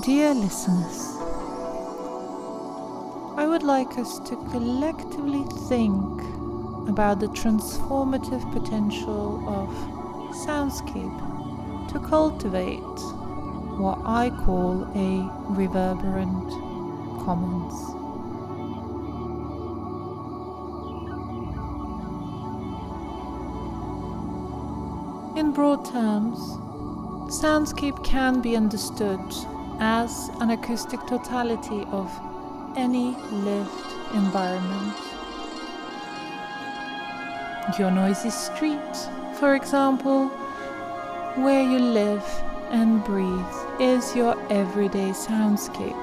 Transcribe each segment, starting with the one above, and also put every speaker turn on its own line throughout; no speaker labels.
Dear listeners, I would like us to collectively think about the transformative potential of soundscape to cultivate what I call a reverberant commons. In broad terms, soundscape can be understood as an acoustic totality of any lived environment. Your noisy street, for example, where you live and breathe, is your everyday soundscape.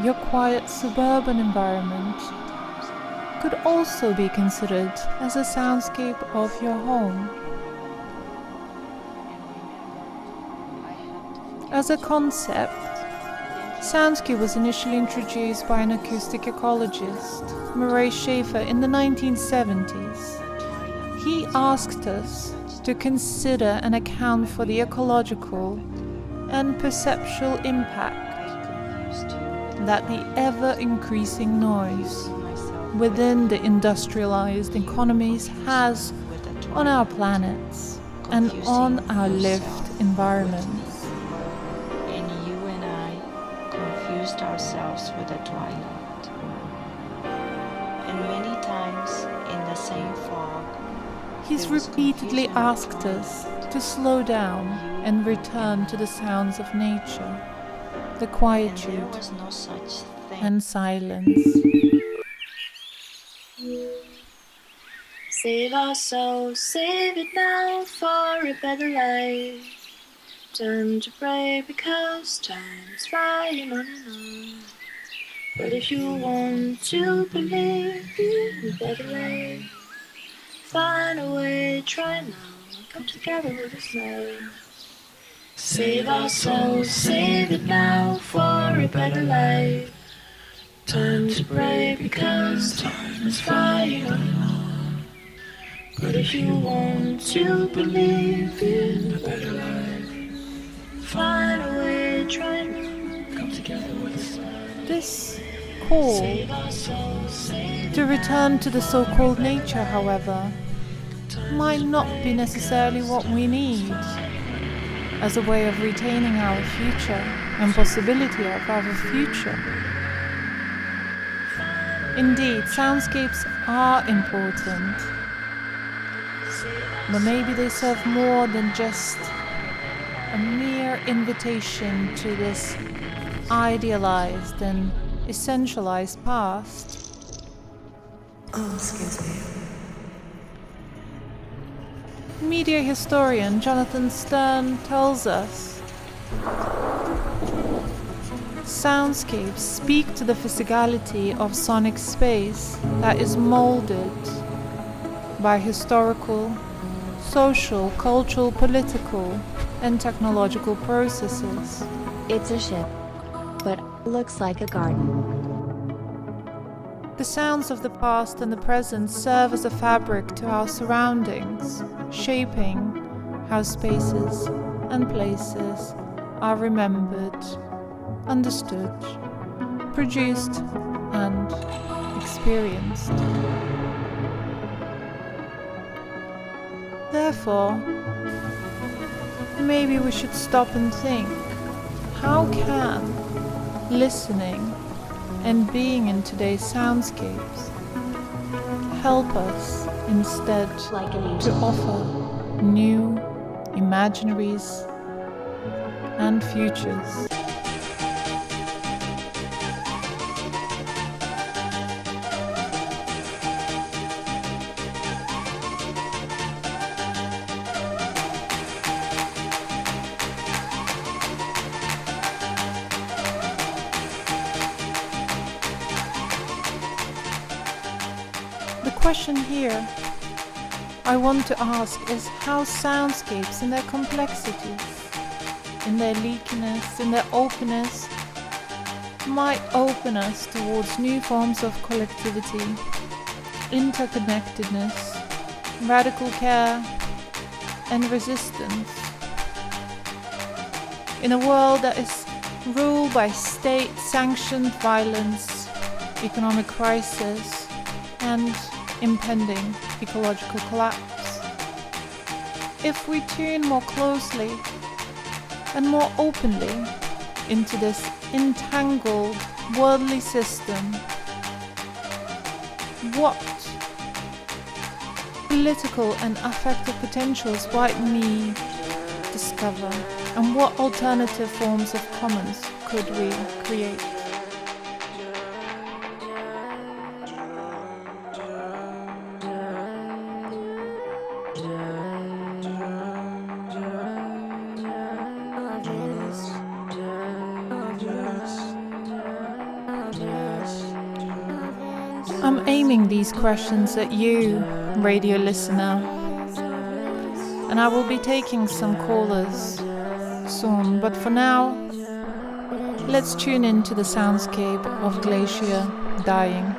Your quiet suburban environment could also be considered as a soundscape of your home. As a concept, soundscape was initially introduced by an acoustic ecologist, Murray Schafer, in the 1970s. He asked us to consider and account for the ecological and perceptual impact that the ever-increasing noise within the industrialized economies has on our planets and on our lived environments.
And you and I confused ourselves with the twilight. And many times in the same fog,
He's repeatedly asked us to slow down and return to the sounds of nature, the quietude and silence.
Save our souls, save it now for a better life. Time to pray because time's flying on and on. But if you want to believe in a better life, find a way, try now, come together with a smile. Save our souls, save it now for a better life. Time to pray because time is flying on and on. But if you want to believe in a better life, find a way, try now, come together with a smile.
This call to return to the so-called nature, however, might not be necessarily what we need as a way of retaining our future and possibility of our future. Indeed, soundscapes are important, but maybe they serve more than just a mere invitation to this idealized and essentialized past.
Oh, excuse me.
Media historian Jonathan Stern tells us soundscapes speak to the physicality of sonic space that is molded by historical, social, cultural, political, and technological processes.
It's a ship, but looks like a garden.
The sounds of the past and the present serve as a fabric to our surroundings, shaping how spaces and places are remembered, understood, produced, and experienced. Therefore, maybe we should stop and think, how can listening and being in today's soundscapes help us instead to offer new imaginaries and futures? The question here I want to ask is how soundscapes in their complexities, in their leakiness, in their openness, might open us towards new forms of collectivity interconnectedness, radical care, and resistance. In a world that is ruled by state-sanctioned violence, economic crisis, and impending ecological collapse. If we tune more closely and more openly into this entangled worldly system, what political and affective potentials might we discover, and what alternative forms of commons could we create? I'm aiming these questions at you, radio listener, and I will be taking some callers soon, but for now, let's tune into the soundscape of glacier dying.